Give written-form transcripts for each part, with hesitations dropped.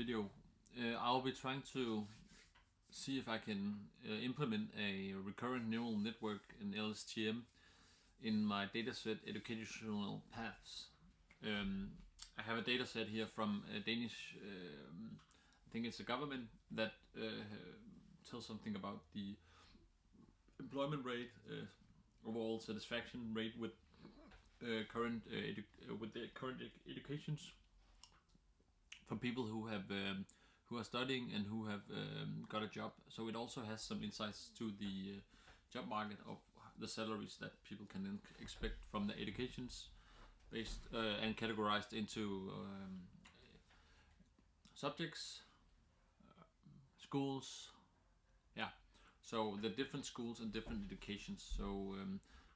video, I'll be trying to see if I can implement a recurrent neural network in LSTM in my dataset educational paths. I have a dataset here from a Danish, I think it's a government that tells something about the employment rate, overall satisfaction rate with the current educations from people who are studying and who have got a job. So it also has some insights to the job market of the salaries that people can then expect from the educations based and categorized into subjects, schools, yeah. So the different schools and different educations. So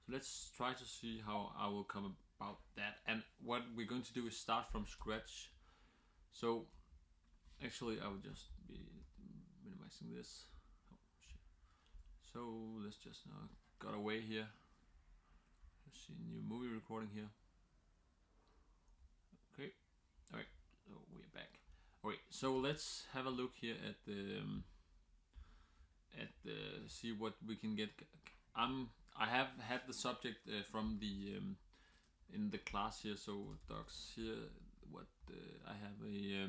let's try to see how I will come about that. And what we're going to do is start from scratch. So actually I will just be minimizing this. Oh, shit. So let's just got away here. Let's see, new movie recording here. Okay, all right, so we're back. All right, so let's have a look here at the see what we can get. I have had the subject from the in the class here. So docs here. What I have a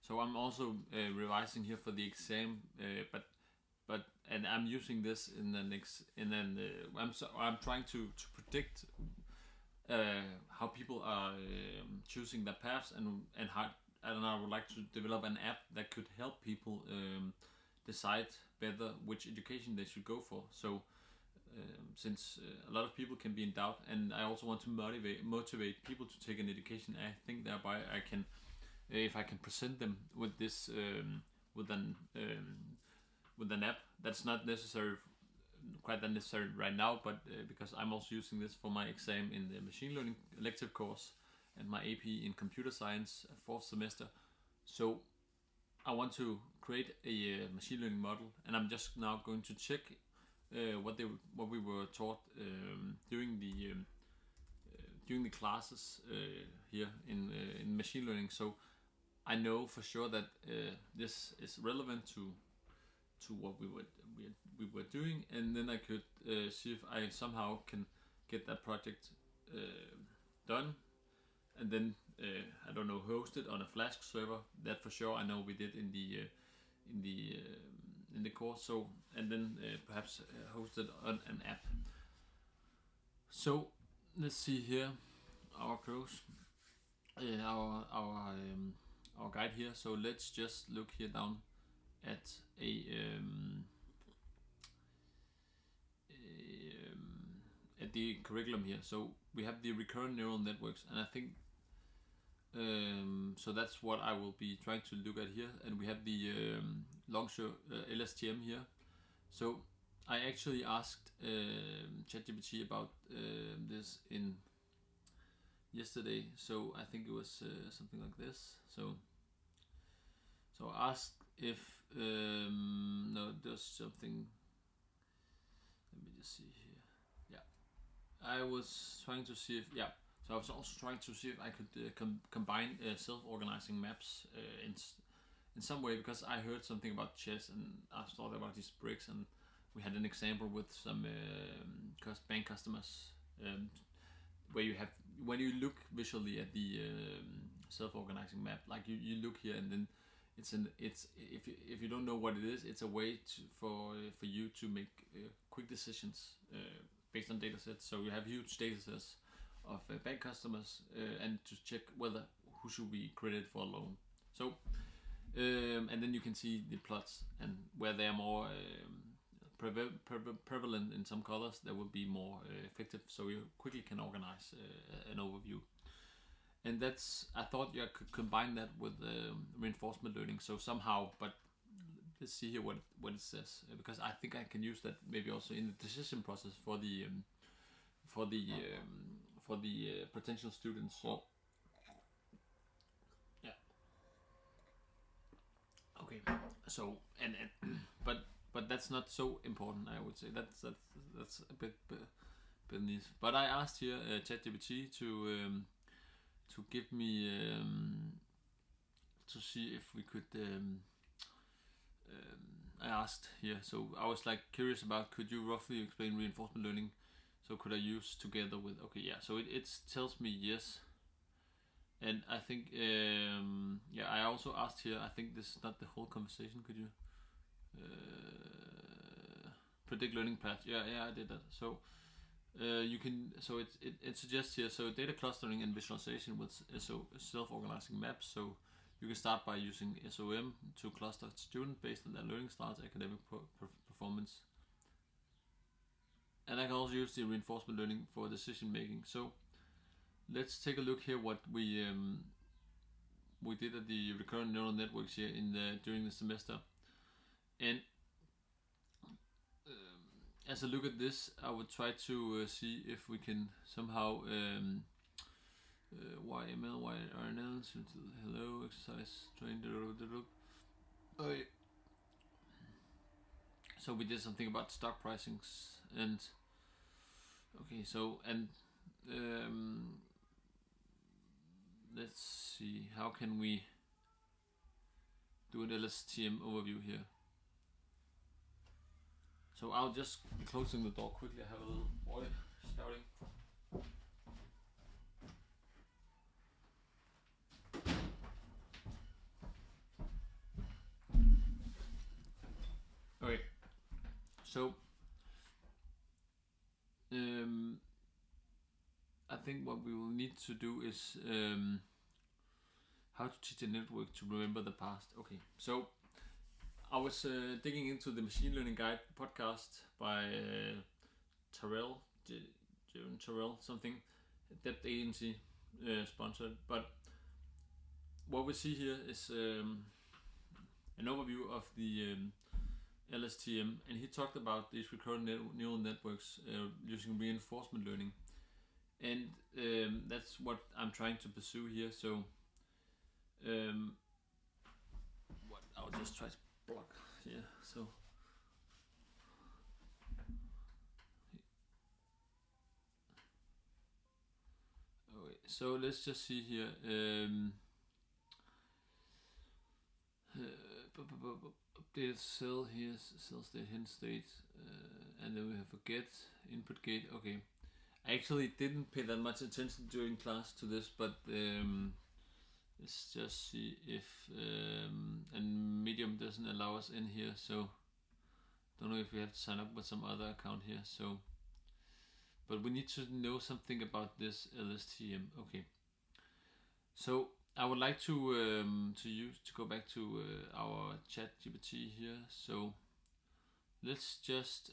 so I'm also revising here for the exam, but and I'm using this in the next, and then I'm trying to predict how people are choosing their paths and how, and I would like to develop an app that could help people decide better which education they should go for. So since a lot of people can be in doubt, and I also want to motivate people to take an education, I think thereby I can, if I can present them with this with an app that's not necessary, quite that necessary right now, but because I'm also using this for my exam in the machine learning elective course and my AP in computer science 4th semester. So I want to create a machine learning model, and I'm just now going to check what we were taught during the classes here in machine learning. So I know for sure that this is relevant to what we were doing, and then I could see if I somehow can get that project done, and then I don't know, host it on a Flask server. That for sure I know we did in the course. So and then perhaps host it on an app. So let's see here our close our guide here. So let's just look here down at at the curriculum here. So we have the recurrent neural networks, and I think so that's what I will be trying to look at here. And we have the Longshore LSTM here. So I actually asked ChatGPT about this in yesterday. So I think it was something like this. So I asked if no, there's something. Let me just see here. Yeah, I was trying to see if So I was also trying to see if I could combine self-organizing maps in some way, because I heard something about chess and I thought about these bricks, and we had an example with some bank customers where you have, when you look visually at the self-organizing map, like you look here, and then it's if you don't know what it is, it's a way for you to make quick decisions based on data sets. So you have huge data sets of bank customers and to check whether who should be credited for a loan. So and then you can see the plots, and where they are more prevalent in some colors, they will be more effective, so you quickly can organize an overview. And that's, I thought I could combine that with reinforcement learning, so somehow, but let's see here what it says, because I think I can use that maybe also in the decision process for the potential students. So yeah, okay. So and but that's not so important, I would say. That's a bit beneath. But I asked here ChatGPT to give me to see if we could. I asked here, so I was like curious about, could you roughly explain reinforcement learning? So could I use together with? Okay, yeah. So it tells me yes. And I think, yeah, I also asked here, I think this is not the whole conversation, could you? Predict learning path, yeah, I did that. So you can, so it suggests here, so data clustering and visualization with self-organizing maps. So you can start by using SOM to cluster students based on their learning styles, academic performance. And I can also use the reinforcement learning for decision making. So let's take a look here what we did at the recurrent neural networks here during the semester. And as I look at this, I would try to see if we can somehow YML, YRNL, hello, exercise, train, okay. So we did something about stock pricings, and okay, so and let's see, how can we do an LSTM overview here? So I'll just be closing the door quickly. I have a little boy shouting. Okay, so I think what we will need to do is how to teach a network to remember the past. Okay, so I was digging into the Machine Learning Guide podcast by Terrell, Jaron Terrell, something, Depth Agency sponsored. But what we see here is an overview of the LSTM, and he talked about these recurrent neural networks using reinforcement learning, and that's what I'm trying to pursue here. So what I'll just try to block here. So okay, so let's just see here. Updated cell here, cell state, hint state, and then we have a get, input gate. Okay, I actually didn't pay that much attention during class to this, but let's just see if and Medium doesn't allow us in here, so don't know if we have to sign up with some other account here. So, but we need to know something about this LSTM. Okay, so I would like to go back to our chat GPT here. So let's just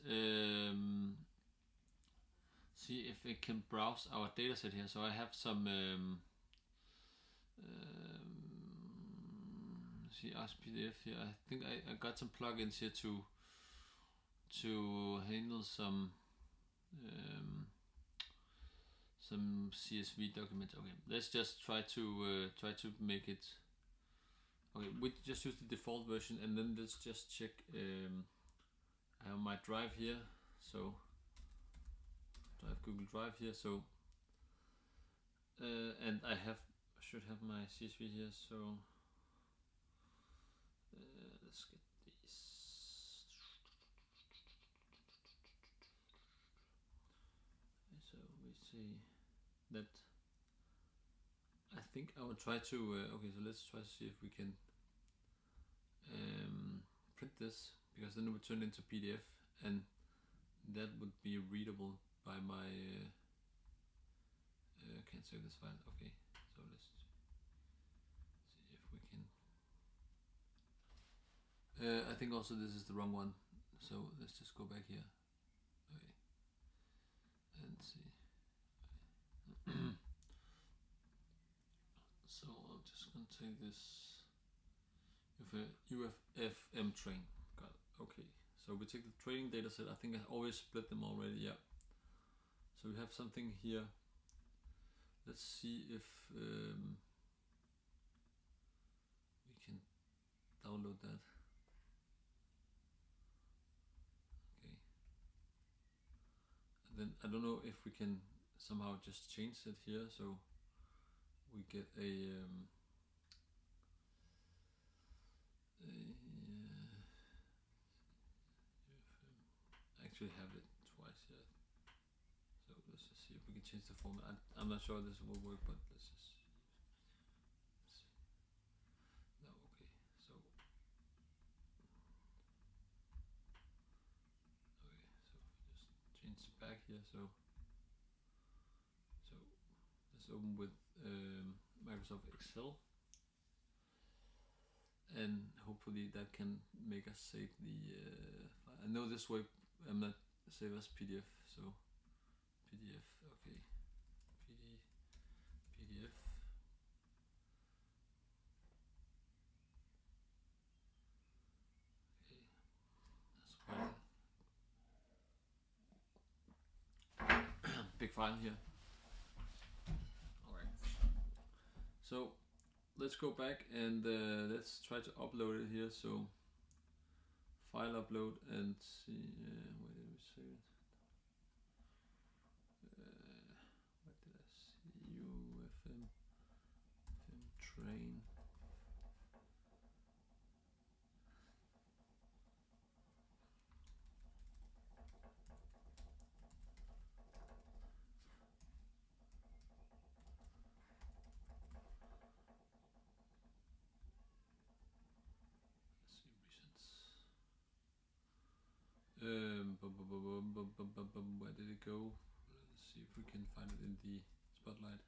see if it can browse our dataset here. So I have some see PDF here. I think I got some plugins here to handle some CSV documents. Okay, let's just try to make it. Okay, we just use the default version, and then let's just check. I have my drive here, so drive Google Drive here. So and I should have my CSV here. So let's get these. So we see that. I think I will try to. Okay, so let's try to see if we can print this, because then it would turn into PDF, and that would be readable by my. Can't save this file. Okay, so let's see if we can. I think also this is the wrong one, so let's just go back here. Okay, and see. So I'm just gonna take this UFM train. Got it. Okay, so we take the training data set. I think I always split them already. Yeah. So we have something here. Let's see if we can download that. Okay. And then I don't know if we can somehow just change it here, so we get a we can change the format. I'm not sure this will work, but let's just see. No, okay. So just change back here. So let's open with Microsoft Excel, and hopefully that can make us save the file. I know this way I'm not save as PDF, so PDF, okay, PDF. Okay, that's quite a big file here. Alright, so let's go back and let's try to upload it here. So file upload and see, where did we save it? What did I see? UFM train. Where did it go? Let's see if we can find it in the spotlight.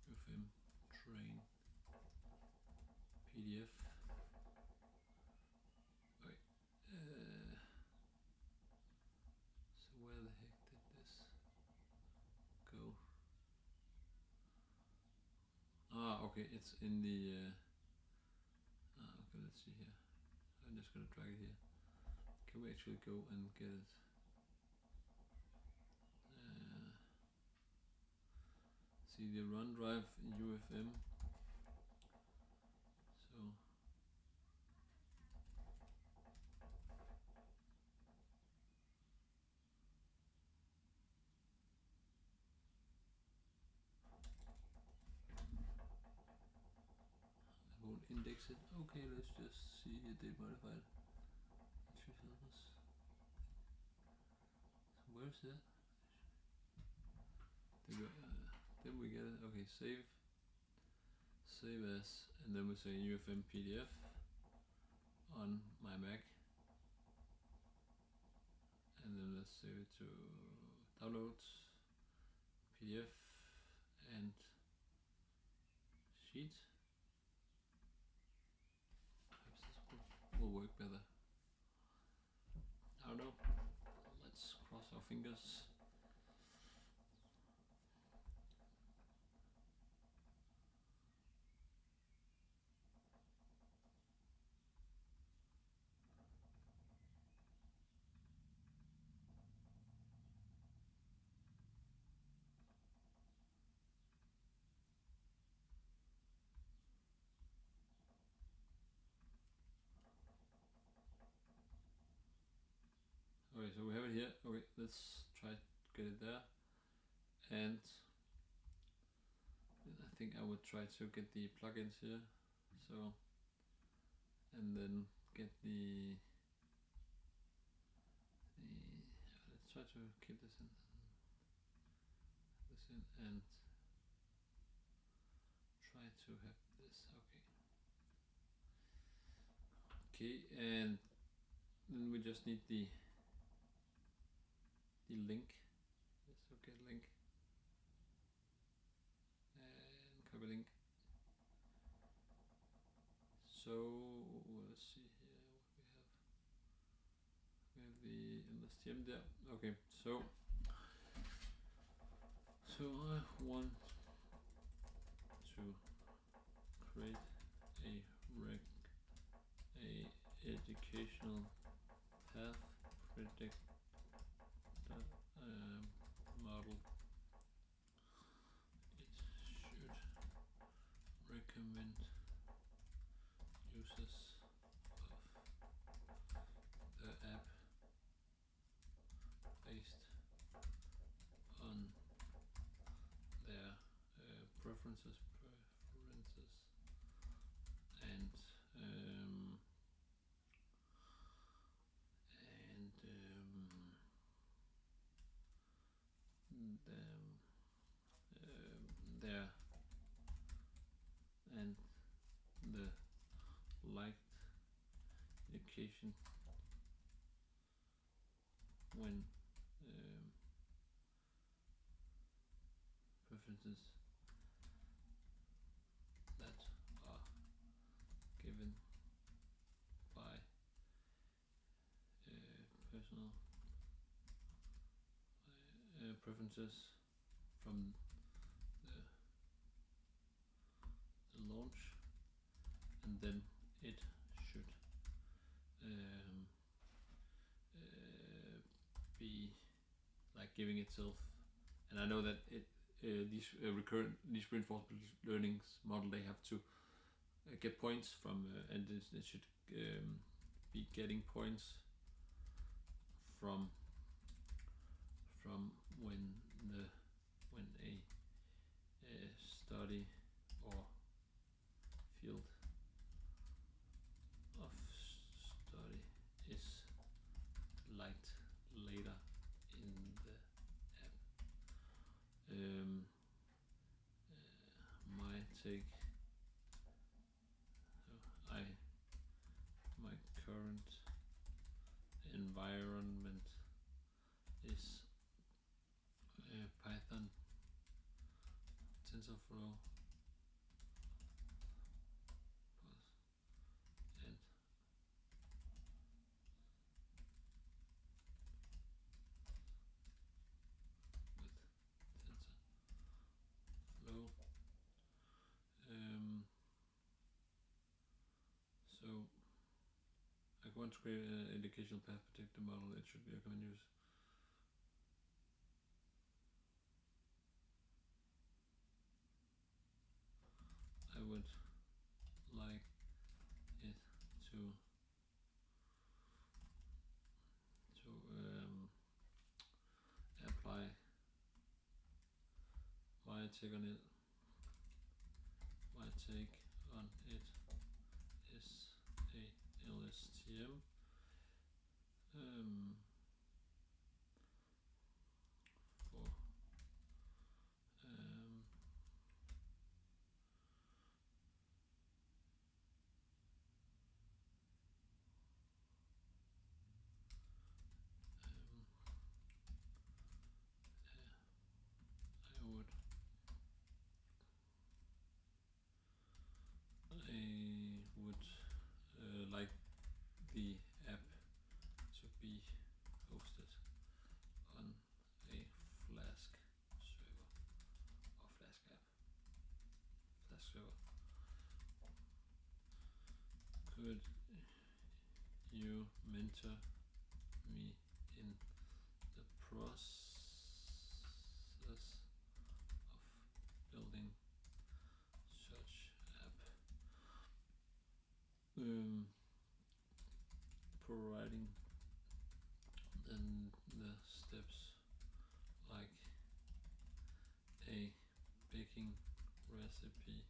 UFM train PDF. Okay. So where the heck did this go? Okay, it's in the. Okay, let's see here. I'm just gonna drag it here. Can we actually go and get it? See the run drive UFM. So I won't index it. Okay, let's just see it modified. So where's that? Did we get it? Okay, save as, and then we say UFM PDF on my Mac, and then let's save it to downloads, PDF, and sheet. Perhaps this will work better. I don't know. Let's cross our fingers. Okay, so we have it here. Okay, let's try to get it there. And I think I would try to get the plugins here. So, and then get let's try to keep this in, and try to have this. Okay, and then we just need the link. Yes, okay, link, and copy link. So let's see here what we have. We have the LSTM there. Okay, so I want to create a educational path predictor model. It should recommend users of the app based on their preferences, and liked education when preferences that are given by personal preferences from the launch, and then it should be like giving itself. And I know that these reinforcement learnings model, they have to get points from, and it should be getting points from when a study or field of study is liked later in the app. My take, my current environment is Python, TensorFlow, and with TensorFlow. So I want to create an educational path predictor model. It should be a common use. I would like it to apply my take on it. My take on it is a LSTM. For I would like the app to be hosted on a Flask server or Flask app. Flask server. Could you mentor me in the process of building such app? Providing then the steps like a baking recipe